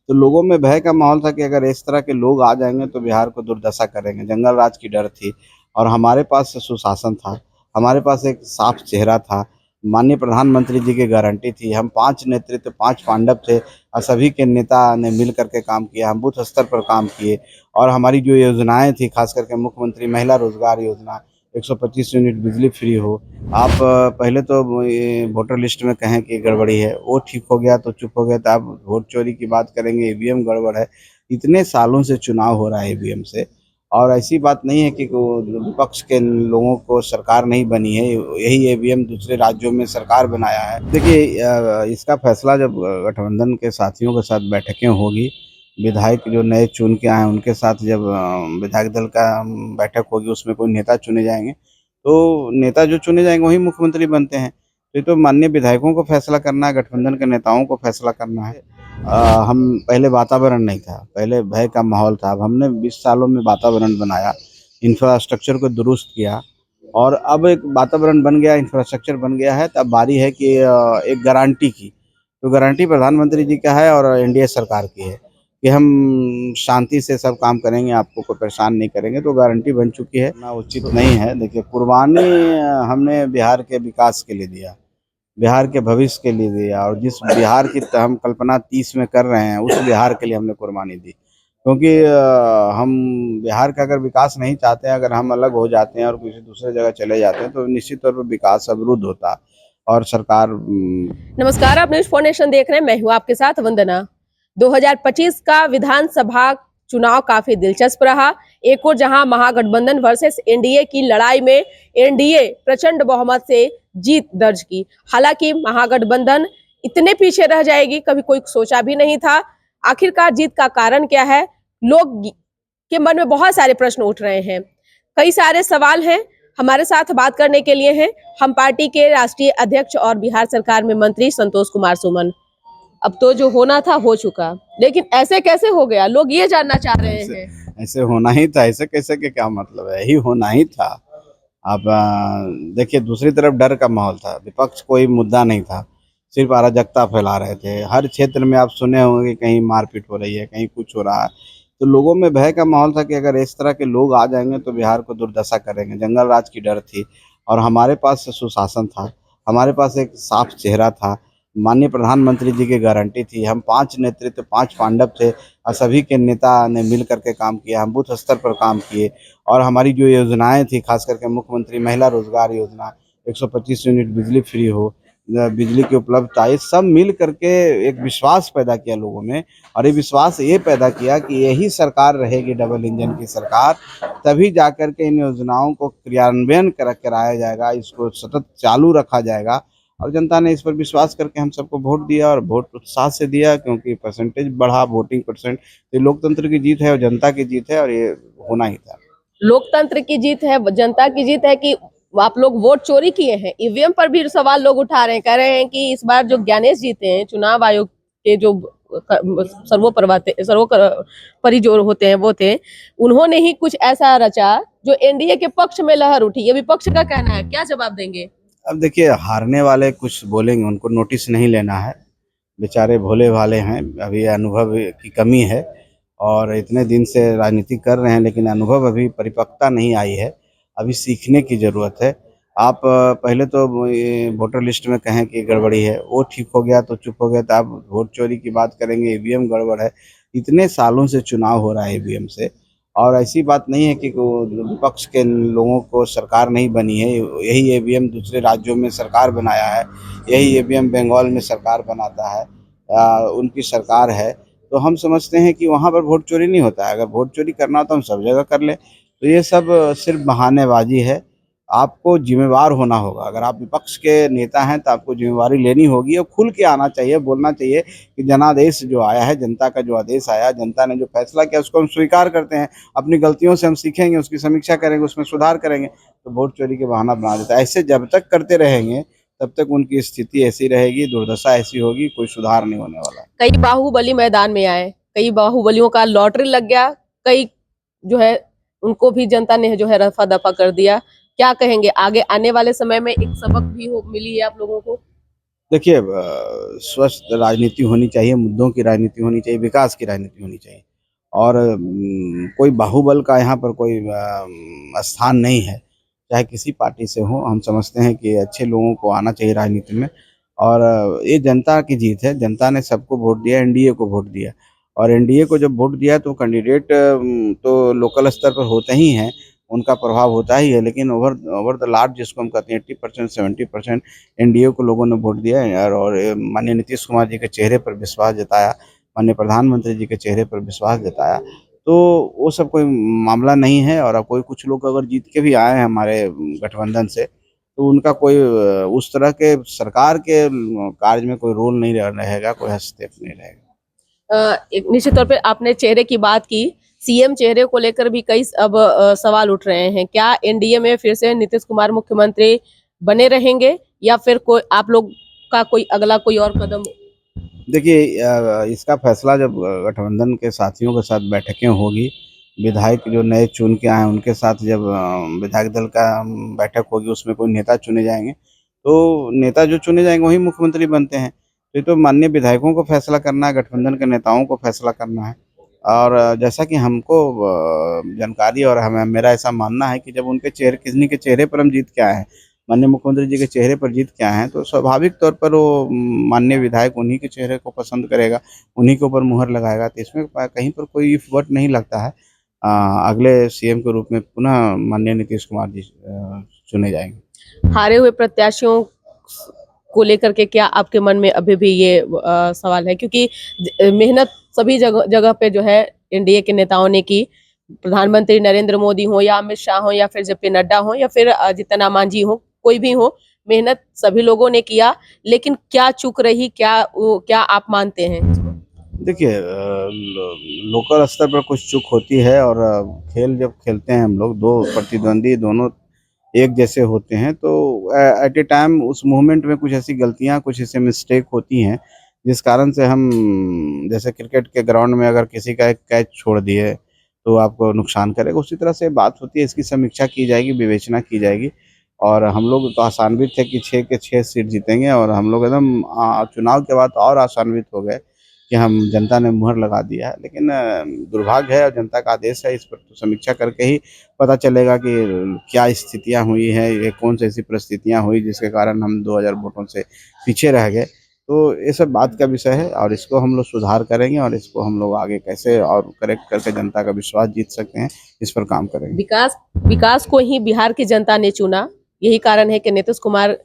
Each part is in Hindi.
तो लोगों में भय का माहौल था कि अगर इस तरह के लोग आ जाएँगे तो बिहार को दुर्दशा करेंगे। जंगल राज की डर थी और हमारे पास सुशासन था, हमारे पास एक साफ चेहरा था, माननीय प्रधानमंत्री जी की गारंटी थी। हम 5 नेतृत्व 5 पांडव थे और सभी के नेता ने मिल कर के काम किया। हम बूथ स्तर पर काम किए और हमारी जो योजनाएँ थी, खास करके मुख्यमंत्री महिला रोजगार योजना, 125 यूनिट बिजली फ्री हो। आप पहले तो ये वोटर लिस्ट में कहें कि गड़बड़ी है, वो ठीक हो गया तो चुप हो गए, तो आप वोट चोरी की बात करेंगे, ईवीएम गड़बड़ है। इतने सालों से चुनाव हो रहा है ईवीएम से और ऐसी बात नहीं है कि वो विपक्ष के लोगों को सरकार नहीं बनी है, यही ईवीएम दूसरे राज्यों में सरकार बनाया है। देखिए इसका फैसला जब गठबंधन के साथियों के साथ बैठकें होगी, विधायक जो नए चुन के आए हैं उनके साथ जब विधायक दल का बैठक होगी, उसमें कोई नेता चुने जाएँगे, तो नेता जो चुने जाएँगे वही मुख्यमंत्री बनते हैं। तो ये तो माननीय विधायकों को फैसला करना है, गठबंधन के नेताओं को फैसला करना है। हम पहले वातावरण नहीं था, पहले भय का माहौल था। अब हमने 20 सालों में वातावरण बनाया, इंफ्रास्ट्रक्चर को दुरुस्त किया और अब एक वातावरण बन गया, इंफ्रास्ट्रक्चर बन गया है, तो अब बारी है कि एक गारंटी की। तो गारंटी प्रधानमंत्री जी का है और एनडीए सरकार की है कि हम शांति से सब काम करेंगे, आपको कोई परेशान नहीं करेंगे, तो गारंटी बन चुकी है। ना उचित नहीं है। देखिए कुर्बानी हमने बिहार के विकास के लिए दिया, बिहार के भविष्य के लिए दिया और जिस बिहार की हम कल्पना 30 में कर रहे हैं, उस बिहार के लिए हमने कुर्बानी दी। क्योंकि हम बिहार का अगर विकास नहीं चाहते हैं, अगर हम अलग हो जाते हैं और किसी दूसरे जगह चले जाते हैं, तो निश्चित तौर पर विकास अवरुद्ध होता और सरकार नमस्कार, आप न्यूज 4 नेशन देख रहे हैं। मैं हूं आपके साथ वंदना। 2025 का विधानसभा चुनाव काफी दिलचस्प रहा। एक और जहां महागठबंधन वर्सेस एनडीए की लड़ाई में एनडीए प्रचंड बहुमत से जीत दर्ज की। हालांकि महागठबंधन इतने पीछे रह जाएगी कभी कोई सोचा भी नहीं था। आखिरकार जीत का कारण क्या है? लोग के मन में बहुत सारे प्रश्न उठ रहे हैं, कई सारे सवाल हैं। हमारे साथ बात करने के लिए हैं हम पार्टी के राष्ट्रीय अध्यक्ष और बिहार सरकार में मंत्री संतोष कुमार सुमन। अब तो जो होना था हो चुका, लेकिन ऐसे कैसे हो गया, लोग ये जानना चाह रहे हैं। ऐसे होना ही था, ऐसे कैसे के क्या मतलब है, यही होना ही था। अब देखिए दूसरी तरफ डर का माहौल था, विपक्ष कोई मुद्दा नहीं था, सिर्फ अराजकता फैला रहे थे। हर क्षेत्र में आप सुने होंगे कहीं मारपीट हो रही है, कहीं कुछ हो रहा है। तो लोगों में भय का माहौल था कि अगर इस तरह के लोग आ जाएंगे तो बिहार को दुर्दशा करेंगे। जंगल राज की डर थी और हमारे पास सुशासन था, हमारे पास एक साफ चेहरा था, माननीय प्रधानमंत्री जी की गारंटी थी। हम 5 नेतृत्व 5 पांडव थे और सभी के नेता ने मिल करके काम किया। हम बूथ स्तर पर काम किए और हमारी जो योजनाएँ थी, खास करके मुख्यमंत्री महिला रोजगार योजना, 125 यूनिट बिजली फ्री हो, बिजली की उपलब्धता, ये सब मिल करके एक विश्वास पैदा किया लोगों में और ये विश्वास ये पैदा किया कि यही सरकार रहेगी डबल इंजन की सरकार, तभी जाकर के इन योजनाओं को क्रियान्वयन कराया जाएगा, इसको सतत चालू रखा जाएगा। और जनता ने इस पर विश्वास करके हम सबको वोट दिया और वोट उत्साह से दिया, क्योंकि परसेंटेज बढ़ा, वोटिंग परसेंट। ये लोकतंत्र की जीत है और जनता की जीत है और ये होना ही था। लोकतंत्र की जीत है, जनता की जीत है कि आप लोग वोट चोरी किए हैं। ईवीएम पर भी सवाल लोग उठा रहे हैं, कह रहे हैं कि इस बार जो ज्ञानेश जीते हैं, चुनाव आयोग के जो सर्वोपरि जो होते हैं वो थे, उन्होंने ही कुछ ऐसा रचा जो एनडीए के पक्ष में लहर उठी। ये विपक्ष का कहना है, क्या जवाब देंगे? अब देखिए हारने वाले कुछ बोलेंगे, उनको नोटिस नहीं लेना है, बेचारे भोले भाले हैं, अभी अनुभव की कमी है और इतने दिन से राजनीति कर रहे हैं, लेकिन अनुभव अभी परिपक्वता नहीं आई है, अभी सीखने की ज़रूरत है। आप पहले तो ये वोटर लिस्ट में कहें कि गड़बड़ी है, वो ठीक हो गया तो चुप हो गए, तो आप वोट चोरी की बात करेंगे, ईवीएम गड़बड़ है। इतने सालों से चुनाव हो रहा है ईवीएम से और ऐसी बात नहीं है कि वो विपक्ष के लोगों को सरकार नहीं बनी है, यही ईवीएम दूसरे राज्यों में सरकार बनाया है, यही ईवीएम बंगाल में सरकार बनाता है, उनकी सरकार है। तो हम समझते हैं कि वहाँ पर वोट चोरी नहीं होता है। अगर वोट चोरी करना हो तो हम सब जगह कर लें। तो ये सब सिर्फ बहानेबाजी है। आपको जिम्मेवार होना होगा। अगर आप विपक्ष के नेता हैं तो आपको जिम्मेवारी लेनी होगी और खुल के आना चाहिए, बोलना चाहिए कि जनादेश जो आया है, जनता का जो आदेश आया, जनता ने जो फैसला किया उसको हम स्वीकार करते हैं। अपनी गलतियों से हम सीखेंगे, उसकी समीक्षा करेंगे, उसमें सुधार करेंगे। तो वोट चोरी के बहाना बना देता है। ऐसे जब तक करते रहेंगे तब तक उनकी स्थिति ऐसी रहेगी, दुर्दशा ऐसी होगी, कोई सुधार नहीं होने वाला। कई बाहुबली मैदान में आए, कई बाहुबलियों का लॉटरी लग गया, कई जो है उनको भी जनता ने जो है रफा दफा कर दिया। क्या कहेंगे, आगे आने वाले समय में एक सबक भी मिली है आप लोगों को? देखिए स्वस्थ राजनीति होनी चाहिए, मुद्दों की राजनीति होनी चाहिए, विकास की राजनीति होनी चाहिए और कोई बाहुबल का यहाँ पर कोई स्थान नहीं है, चाहे किसी पार्टी से हो। हम समझते हैं कि अच्छे लोगों को आना चाहिए राजनीति में और ये जनता की जीत है। जनता ने सबको वोट दिया, एनडीए को वोट दिया और एनडीए को जब वोट दिया तो कैंडिडेट तो लोकल स्तर पर होते ही हैं, उनका प्रभाव होता ही है, लेकिन ओवर ओवर द लार्ज जिसको हम कहते हैं 80% 70% एनडीए को लोगों ने वोट दिया है और माननीय नीतीश कुमार जी के चेहरे पर विश्वास जताया, माननीय प्रधानमंत्री जी के चेहरे पर विश्वास जताया। तो वो सब कोई मामला नहीं है और कोई कुछ लोग अगर जीत के भी आए हैं हमारे गठबंधन से, तो उनका कोई उस तरह के सरकार के कार्य में कोई रोल नहीं रहेगा, कोई हस्तक्षेप नहीं रहेगा। एक निश्चित तौर पे आपने चेहरे की बात की, सीएम चेहरे को लेकर भी कई अब सवाल उठ रहे हैं। क्या एनडीए में फिर से नीतीश कुमार मुख्यमंत्री बने रहेंगे या फिर कोई आप लोग का कोई अगला कोई और कदम? देखिए इसका फैसला जब गठबंधन के साथियों के साथ बैठकें होगी, विधायक जो नए चुन के आए हैं उनके साथ जब विधायक दल का बैठक होगी, उसमें कोई नेता चुने जाएंगे, तो नेता जो चुने जाएंगे वही मुख्यमंत्री बनते हैं। तो ये तो माननीय विधायकों को फैसला करना है, गठबंधन के नेताओं को फैसला करना है। और जैसा कि हमको जानकारी और हमें मेरा ऐसा मानना है कि जब उनके चेहरे किसी के चेहरे पर हम जीत के आए हैं, माननीय मुख्यमंत्री जी के चेहरे पर जीत के आए हैं, तो स्वाभाविक तौर पर वो माननीय विधायक उन्हीं के चेहरे को पसंद करेगा, उन्हीं के ऊपर मुहर लगाएगा। तो इसमें कहीं पर कोई इफ वट नहीं लगता है। अगले सीएम के रूप में पुनः माननीय नीतीश कुमार जी चुने जाएंगे। हारे हुए प्रत्याशियों को लेकर के क्या आपके मन में अभी भी ये सवाल है? क्योंकि मेहनत सभी जगह जगह पे जो है एनडीए के नेताओं ने की, प्रधानमंत्री नरेंद्र मोदी हो या अमित शाह हो या फिर जेपी नड्डा हो या फिर जीतन राम मांझी हो, कोई भी हो, मेहनत सभी लोगों ने किया, लेकिन क्या चूक रही, क्या आप मानते हैं इसको? देखिए लोकल स्तर पर कुछ चूक होती है और खेल जब खेलते हैं हम लोग, दो प्रतिद्वंदी दोनों एक जैसे होते हैं, तो एट ए टाइम उस मोमेंट में कुछ ऐसी गलतियां, कुछ ऐसे मिस्टेक होती हैं जिस कारण से हम, जैसे क्रिकेट के ग्राउंड में अगर किसी का एक कैच छोड़ दिए तो आपको नुकसान करेगा, उसी तरह से बात होती है। इसकी समीक्षा की जाएगी, विवेचना की जाएगी और हम लोग तो आशान्वित थे कि 6 के 6 सीट जीतेंगे और हम लोग एकदम चुनाव के बाद और आशान्वित हो गए कि हम जनता ने मुहर लगा दिया है। लेकिन दुर्भाग्य है और जनता का आदेश है, इस पर तो समीक्षा करके ही पता चलेगा कि क्या स्थितियां हुई हैं, ये कौन सी ऐसी परिस्थितियां हुई जिसके कारण हम 2000 वोटों से पीछे रह गए। तो ये सब बात का विषय है और इसको हम लोग सुधार करेंगे और इसको हम लोग आगे कैसे और करेक्ट करके जनता का विश्वास जीत सकते हैं, इस पर काम करेंगे। विकास को ही बिहार की जनता ने चुना, यही कारण है कि नीतीश कुमार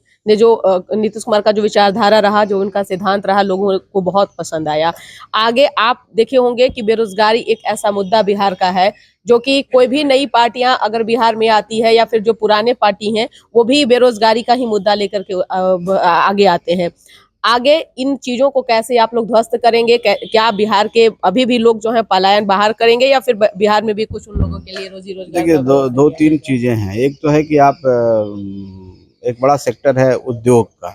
का जो विचारधारा रहा, जो उनका सिद्धांत रहा, लोगों को बहुत पसंद आया। आगे आप देखे होंगे कि बेरोजगारी एक ऐसा मुद्दा बिहार का है जो कि कोई भी नई पार्टियां अगर बिहार में आती है या फिर जो पुराने पार्टी हैं वो भी बेरोजगारी का ही मुद्दा लेकर के आगे आते हैं। आगे इन चीजों को कैसे आप लोग ध्वस्त करेंगे? क्या बिहार के अभी भी लोग जो है पलायन बाहर करेंगे या फिर बिहार में भी कुछ उन लोगों के लिए रोजी रोजगार? देखिए दो तीन चीजें हैं। एक तो है कि आप एक बड़ा सेक्टर है उद्योग का,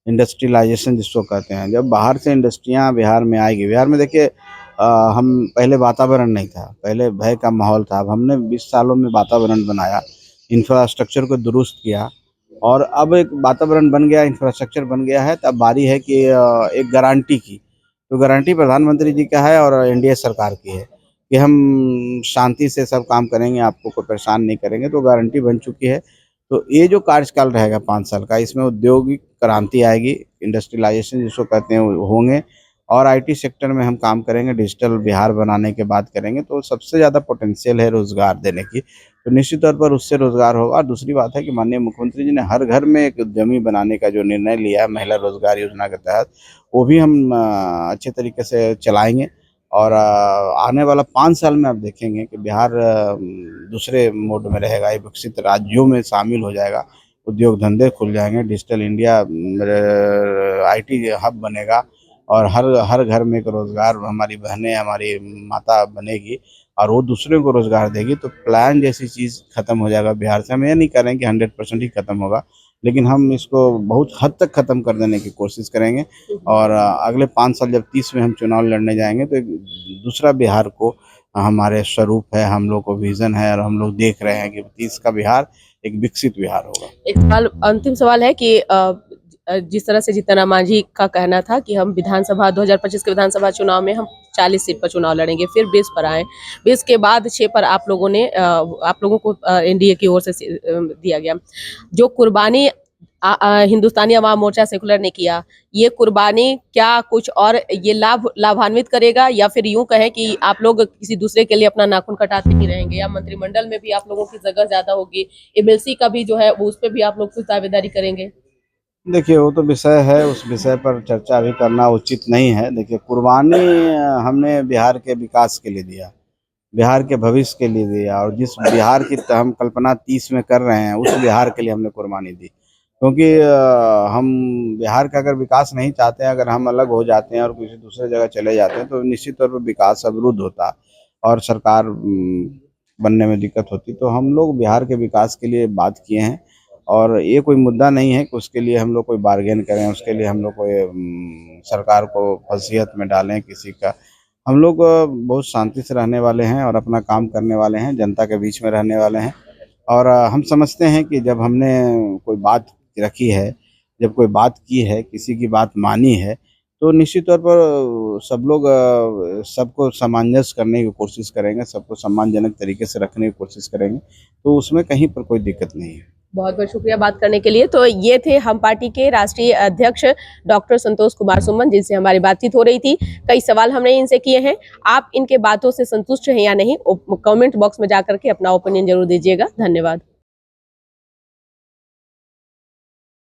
इंडस्ट्रियलाइजेशन जिसको कहते हैं। जब बाहर से इंडस्ट्रियां बिहार में आएगी, बिहार में देखिए हम पहले वातावरण नहीं था, पहले भय का माहौल था। अब हमने 20 सालों में वातावरण बनाया, इंफ्रास्ट्रक्चर को दुरुस्त किया और अब एक वातावरण बन गया, इंफ्रास्ट्रक्चर बन गया है। तब बारी है कि एक गारंटी की, तो गारंटी प्रधानमंत्री जी का है और एनडीए सरकार की है कि हम शांति से सब काम करेंगे, आपको कोई परेशान नहीं करेंगे। तो गारंटी बन चुकी है। तो ये जो कार्यकाल रहेगा 5 साल का, इसमें औद्योगिक क्रांति आएगी, इंडस्ट्रियलाइजेशन जिसको कहते हैं वो होंगे और आईटी सेक्टर में हम काम करेंगे, डिजिटल बिहार बनाने की बात करेंगे। तो सबसे ज़्यादा पोटेंशियल है रोज़गार देने की, तो निश्चित तौर पर उससे रोज़गार होगा। और दूसरी बात है कि माननीय मुख्यमंत्री जी ने हर घर में एक उद्यमी बनाने का जो निर्णय लिया है महिला रोजगार योजना के तहत, वो भी हम अच्छे तरीके से चलाएंगे और आने वाला 5 साल में आप देखेंगे कि बिहार दूसरे मोड में रहेगा, ये विकसित राज्यों में शामिल हो जाएगा, उद्योग धंधे खुल जाएंगे, डिजिटल इंडिया आईटी हब बनेगा और हर हर घर में एक रोज़गार, हमारी बहनें, हमारी माता बनेगी और वो दूसरों को रोज़गार देगी। तो प्लान जैसी चीज़ ख़त्म हो जाएगा बिहार से। हम ये नहीं कह रहे हैं कि 100% ही ख़त्म होगा, लेकिन हम इसको बहुत हद तक ख़त्म कर देने की कोशिश करेंगे और अगले 5 साल जब 30 में हम चुनाव लड़ने जाएंगे तो एक दूसरा बिहार को हमारे स्वरूप है, हम लोग को विज़न है और हम लोग देख रहे हैं कि 30 का बिहार एक विकसित बिहार होगा। एक सवाल, अंतिम सवाल है कि जिस तरह से जीतन राम मांझी का कहना था कि हम विधानसभा 2025 के विधानसभा चुनाव में हम 40 सीट पर चुनाव लड़ेंगे, फिर 20 पर आए, 20 के बाद 6 पर आप लोगों को एनडीए की ओर से दिया गया। जो कुर्बानी हिंदुस्तानी अवाम मोर्चा सेकुलर ने किया, ये कुर्बानी क्या कुछ और ये लाभान्वित करेगा, या फिर यूं कहें कि आप लोग किसी दूसरे के लिए अपना नाखून कटाते ही रहेंगे, या मंत्रिमंडल में भी आप लोगों की जगह ज्यादा होगी, एमएलसी का भी जो है वो उस पर भी आप लोग कुछ दावेदारी करेंगे? देखिए, वो तो विषय है, उस विषय पर चर्चा अभी करना उचित नहीं है। देखिए, कुर्बानी हमने बिहार के विकास के लिए दिया, बिहार के भविष्य के लिए दिया, और जिस बिहार की हम कल्पना 30 में कर रहे हैं, उस बिहार के लिए हमने कुर्बानी दी। क्योंकि हम बिहार का अगर विकास नहीं चाहते हैं, अगर हम अलग हो जाते हैं और किसी दूसरे जगह चले जाते हैं, तो निश्चित तौर पर विकास अवरुद्ध होता और सरकार बनने में दिक्कत होती। तो हम लोग बिहार के विकास के लिए बात किए हैं, और ये कोई मुद्दा नहीं है कि उसके लिए हम लोग कोई बार्गेन करें, उसके लिए हम लोग कोई सरकार को फसीहत में डालें किसी का। हम लोग बहुत शांति से रहने वाले हैं और अपना काम करने वाले हैं, जनता के बीच में रहने वाले हैं। और हम समझते हैं कि जब हमने कोई बात रखी है, जब कोई बात की है, किसी की बात मानी है, तो निश्चित तौर पर सब लोग सबको सामंजस्य करने की कोशिश करेंगे, सबको सम्मानजनक तरीके से रखने की कोशिश करेंगे, तो उसमें कहीं पर कोई दिक्कत नहीं है। बहुत बहुत शुक्रिया बात करने के लिए। तो ये थे हम पार्टी के राष्ट्रीय अध्यक्ष डॉक्टर संतोष कुमार सुमन, जिनसे हमारी बातचीत हो रही थी। कई सवाल हमने इनसे किए हैं। आप इनके बातों से संतुष्ट हैं या नहीं, कमेंट बॉक्स में जाकर के अपना ओपिनियन जरूर दीजिएगा। धन्यवाद।